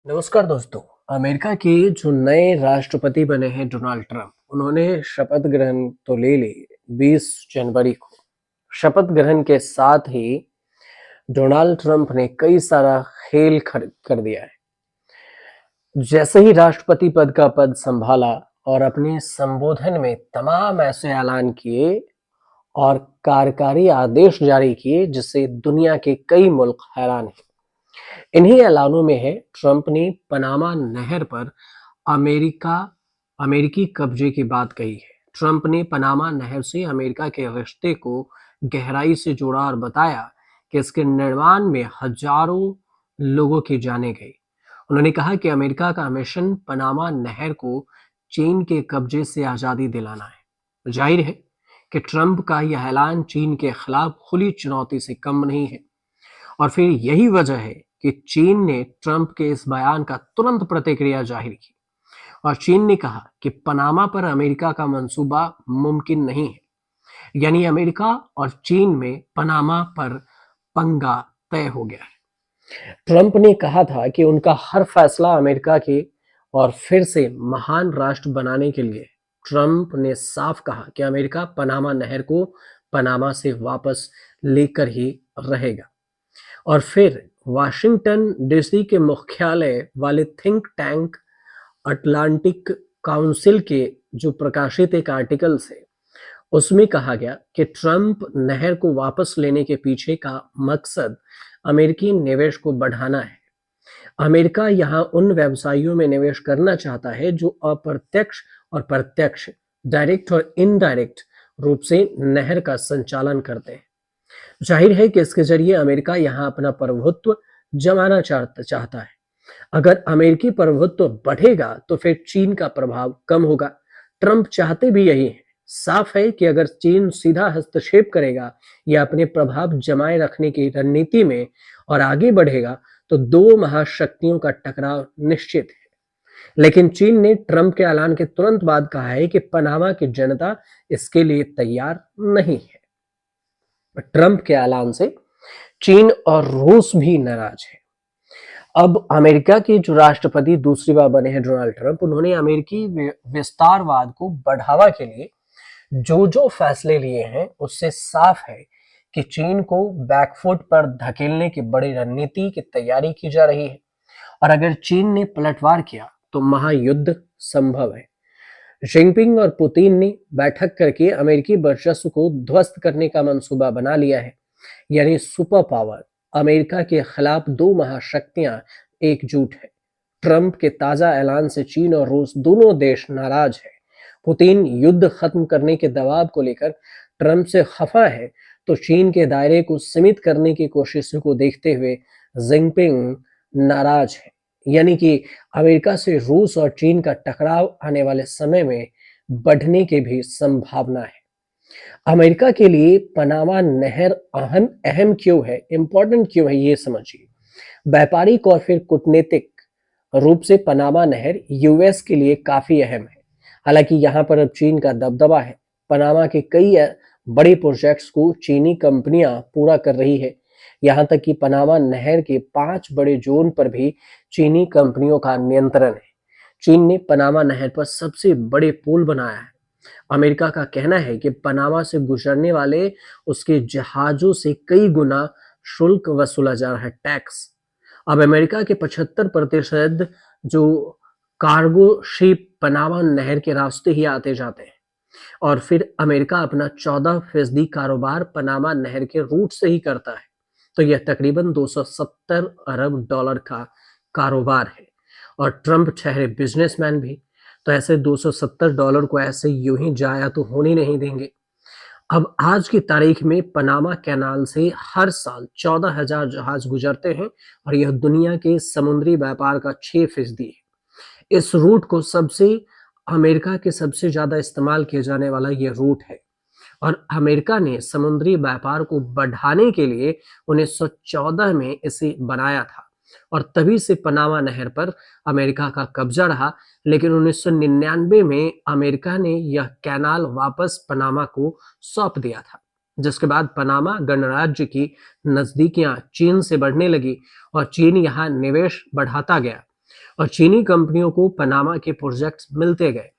नमस्कार दोस्तों। अमेरिका के जो नए राष्ट्रपति बने हैं डोनाल्ड ट्रंप, उन्होंने शपथ ग्रहण तो ले ली 20 जनवरी को। शपथ ग्रहण के साथ ही डोनाल्ड ट्रंप ने कई सारा खेल कर दिया है। जैसे ही राष्ट्रपति पद का पद संभाला और अपने संबोधन में तमाम ऐसे ऐलान किए और कार्यकारी आदेश जारी किए जिससे दुनिया के कई मुल्क हैरान हैं। इन्हीं ऐलानों में है ट्रंप ने पनामा नहर पर अमेरिका अमेरिकी कब्जे की बात कही है। ट्रंप ने पनामा नहर से अमेरिका के रिश्ते को गहराई से जोड़ा और बताया कि इसके निर्माण में हजारों लोगों की जानें गई। उन्होंने कहा कि अमेरिका का मिशन पनामा नहर को चीन के कब्जे से आजादी दिलाना है। जाहिर है कि ट्रंप का यह ऐलान चीन के खिलाफ खुली चुनौती से कम नहीं है और फिर यही वजह है कि चीन ने ट्रंप के इस बयान का तुरंत प्रतिक्रिया जाहिर की और चीन ने कहा कि पनामा पर अमेरिका का मंसूबा मुमकिन नहीं है। यानी अमेरिका और चीन में पनामा पर पंगा तय हो गया है। ट्रंप ने कहा था कि उनका हर फैसला अमेरिका के और फिर से महान राष्ट्र बनाने के लिए। ट्रंप ने साफ कहा कि अमेरिका पनामा नहर को पनामा से वापस लेकर ही रहेगा। और फिर वाशिंगटन डीसी के मुख्यालय वाले थिंक टैंक अटलांटिक काउंसिल के जो प्रकाशित एक आर्टिकल से उसमें कहा गया कि ट्रंप नहर को वापस लेने के पीछे का मकसद अमेरिकी निवेश को बढ़ाना है। अमेरिका यहां उन व्यवसायों में निवेश करना चाहता है जो अप्रत्यक्ष और प्रत्यक्ष, डायरेक्ट और इनडायरेक्ट रूप से नहर का संचालन करते हैं। जाहिर है कि इसके जरिए अमेरिका यहां अपना प्रभुत्व जमाना चाहता है। अगर अमेरिकी प्रभुत्व बढ़ेगा तो फिर चीन का प्रभाव कम होगा। ट्रंप चाहते भी यही है। साफ है कि अगर चीन सीधा हस्तक्षेप करेगा या अपने प्रभाव जमाए रखने की रणनीति में और आगे बढ़ेगा तो दो महाशक्तियों का टकराव निश्चित है। लेकिन चीन ने ट्रंप के ऐलान के तुरंत बाद कहा है कि पनामा की जनता इसके लिए तैयार नहीं है। ट्रंप के ऐलान से चीन और रूस भी नाराज है। अब अमेरिका के जो राष्ट्रपति दूसरी बार बने हैं डोनाल्ड ट्रंप, उन्होंने अमेरिकी विस्तारवाद को बढ़ावा के लिए जो जो फैसले लिए हैं उससे साफ है कि चीन को बैकफुट पर धकेलने की बड़ी रणनीति की तैयारी की जा रही है और अगर चीन ने पलटवार किया तो महायुद्ध संभव है। जिनपिंग और पुतिन ने बैठक करके अमेरिकी वर्चस्व को ध्वस्त करने का मंसूबा बना लिया है। यानी सुपर पावर अमेरिका के खिलाफ दो महाशक्तियां एकजुट है। ट्रंप के ताजा ऐलान से चीन और रूस दोनों देश नाराज है। पुतिन युद्ध खत्म करने के दबाव को लेकर ट्रंप से खफा है तो चीन के दायरे को सीमित करने की कोशिशों को देखते हुए जिनपिंग नाराज है। यानी कि अमेरिका से रूस और चीन का टकराव आने वाले समय में बढ़ने की भी संभावना है। अमेरिका के लिए पनामा नहर अहम अहम क्यों है, इंपॉर्टेंट क्यों है, ये समझिए। व्यापारिक और फिर कूटनीतिक रूप से पनामा नहर यूएस के लिए काफी अहम है। हालांकि यहाँ पर अब चीन का दबदबा है। पनामा के कई बड़े प्रोजेक्ट्स को चीनी कंपनियां पूरा कर रही है। यहाँ तक कि पनामा नहर के 5 बड़े जोन पर भी चीनी कंपनियों का नियंत्रण है। चीन ने पनामा नहर पर सबसे बड़े पुल बनाया है। अमेरिका का कहना है कि पनामा से गुजरने वाले उसके जहाजों से कई गुना शुल्क वसूला जा रहा है, टैक्स। अब अमेरिका के 75% जो कार्गो शिप पनामा नहर के रास्ते ही आते जाते हैं और फिर अमेरिका अपना 14% कारोबार पनामा नहर के रूट से ही करता है। तो यह तकरीबन 270 अरब डॉलर का कारोबार है और ट्रंप ठहरे बिजनेसमैन भी, तो ऐसे 270 डॉलर को ऐसे यूं ही जाया तो होने नहीं देंगे। अब आज की तारीख में पनामा कैनाल से हर साल 14,000 जहाज गुजरते हैं और यह दुनिया के समुद्री व्यापार का 6% है। इस रूट को अमेरिका के सबसे ज्यादा इस्तेमाल किया जाने वाला यह रूट है और अमेरिका ने समुद्री व्यापार को बढ़ाने के लिए 1914 में इसे बनाया था और तभी से पनामा नहर पर अमेरिका का कब्जा रहा। लेकिन 1999 में अमेरिका ने यह कैनाल वापस पनामा को सौंप दिया था, जिसके बाद पनामा गणराज्य की नजदीकियां चीन से बढ़ने लगी और चीन यहां निवेश बढ़ाता गया। और चीनी कंपनियों को पनामा के प्रोजेक्ट्स मिलते गए।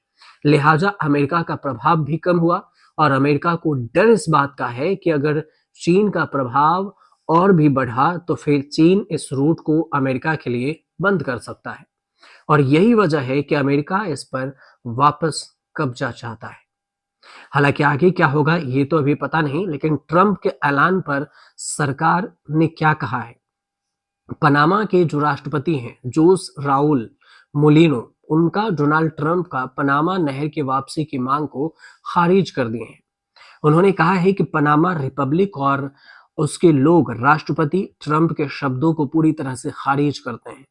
लिहाजा अमेरिका का प्रभाव भी कम हुआ और अमेरिका को डर इस बात का है कि अगर चीन का प्रभाव और भी बढ़ा तो फिर चीन इस रूट को अमेरिका के लिए बंद कर सकता है और यही वजह है कि अमेरिका इस पर वापस कब्जा चाहता है। हालांकि आगे क्या होगा ये तो अभी पता नहीं, लेकिन ट्रंप के ऐलान पर सरकार ने क्या कहा है। पनामा के जो राष्ट्रपति हैं जोस राउल मोलिनो, उनका डोनाल्ड ट्रंप का पनामा नहर की वापसी की मांग को खारिज कर दिए हैं। उन्होंने कहा है कि पनामा रिपब्लिक और उसके लोग राष्ट्रपति ट्रंप के शब्दों को पूरी तरह से खारिज करते हैं।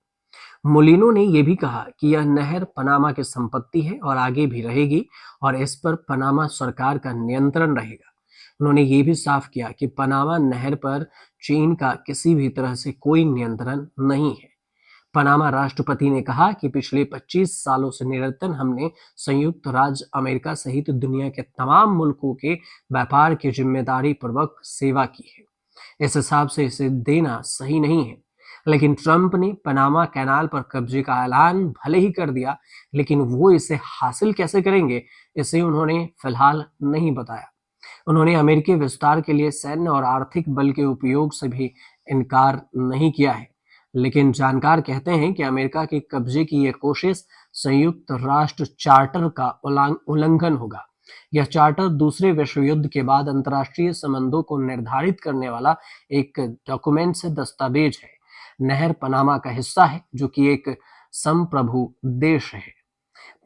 मोलिनो ने यह भी कहा कि यह नहर पनामा की संपत्ति है और आगे भी रहेगी और इस पर पनामा सरकार का नियंत्रण रहेगा। उन्होंने ये भी साफ किया कि पनामा नहर पर चीन का किसी भी तरह से कोई नियंत्रण नहीं है। पनामा राष्ट्रपति ने कहा कि पिछले 25 सालों से निरंतर हमने संयुक्त राज्य अमेरिका सहित दुनिया के तमाम मुल्कों के व्यापार की जिम्मेदारी पूर्वक सेवा की है। इस हिसाब से इसे देना सही नहीं है। लेकिन ट्रंप ने पनामा कैनाल पर कब्जे का ऐलान भले ही कर दिया, लेकिन वो इसे हासिल कैसे करेंगे इसे उन्होंने फिलहाल नहीं बताया। उन्होंने अमेरिकी विस्तार के लिए सैन्य और आर्थिक बल के उपयोग से भी इनकार नहीं किया है। लेकिन जानकार कहते हैं कि अमेरिका के कब्जे की यह कोशिश संयुक्त राष्ट्र चार्टर का उल्लंघन होगा। यह चार्टर दूसरे विश्व युद्ध के बाद अंतर्राष्ट्रीय संबंधों को निर्धारित करने वाला एक डॉक्यूमेंट से दस्तावेज है। नहर पनामा का हिस्सा है जो कि एक संप्रभु देश है।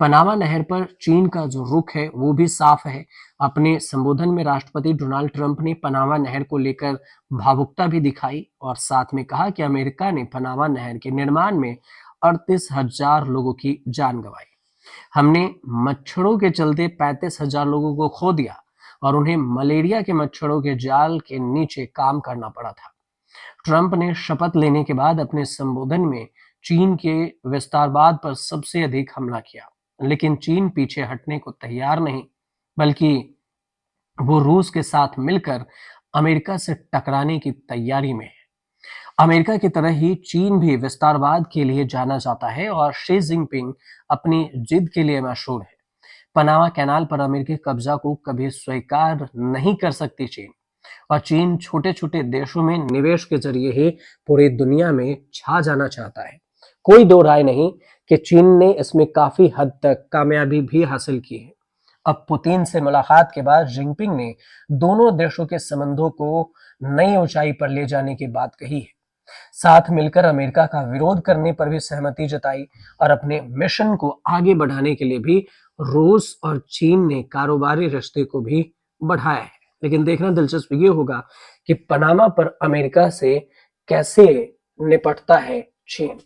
पनामा नहर पर चीन का जो रुख है वो भी साफ है। अपने संबोधन में राष्ट्रपति डोनाल्ड ट्रंप ने पनामा नहर को लेकर भावुकता भी दिखाई और साथ में कहा कि अमेरिका ने पनामा नहर के निर्माण में 38,000 लोगों की जान गंवाई। हमने मच्छरों के चलते 35,000 लोगों को खो दिया और उन्हें मलेरिया के मच्छरों के जाल के नीचे काम करना पड़ा था। ट्रंप ने शपथ लेने के बाद अपने संबोधन में चीन के विस्तारवाद पर सबसे अधिक हमला किया, लेकिन चीन पीछे हटने को तैयार नहीं, बल्कि वो रूस के साथ मिलकर अमेरिका से टकराने की तैयारी में है। अमेरिका की तरह ही चीन भी विस्तारवाद के लिए जाना जाता है और शी जिनपिंग अपनी जिद के लिए मशहूर है। पनामा कैनाल पर अमेरिकी कब्जा को कभी स्वीकार नहीं कर सकती चीन, और चीन छोटे छोटे देशों में निवेश के जरिए ही पूरी दुनिया में छा जाना चाहता है। कोई दो राय नहीं कि चीन ने इसमें काफी हद तक कामयाबी भी हासिल की है। अब पुतिन से मुलाकात के बाद जिनपिंग ने दोनों देशों के संबंधों को नई ऊंचाई पर ले जाने की बात कही है। साथ मिलकर अमेरिका का विरोध करने पर भी सहमति जताई और अपने मिशन को आगे बढ़ाने के लिए भी रूस और चीन ने कारोबारी रिश्ते को भी बढ़ाया है। लेकिन देखना दिलचस्प ये होगा कि पनामा पर अमेरिका से कैसे निपटता है चीन।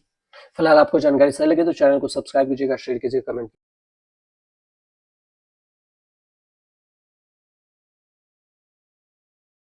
फिलहाल आपको जानकारी सही लगे तो चैनल को सब्सक्राइब कीजिएगा, शेयर कीजिएगा, कमेंट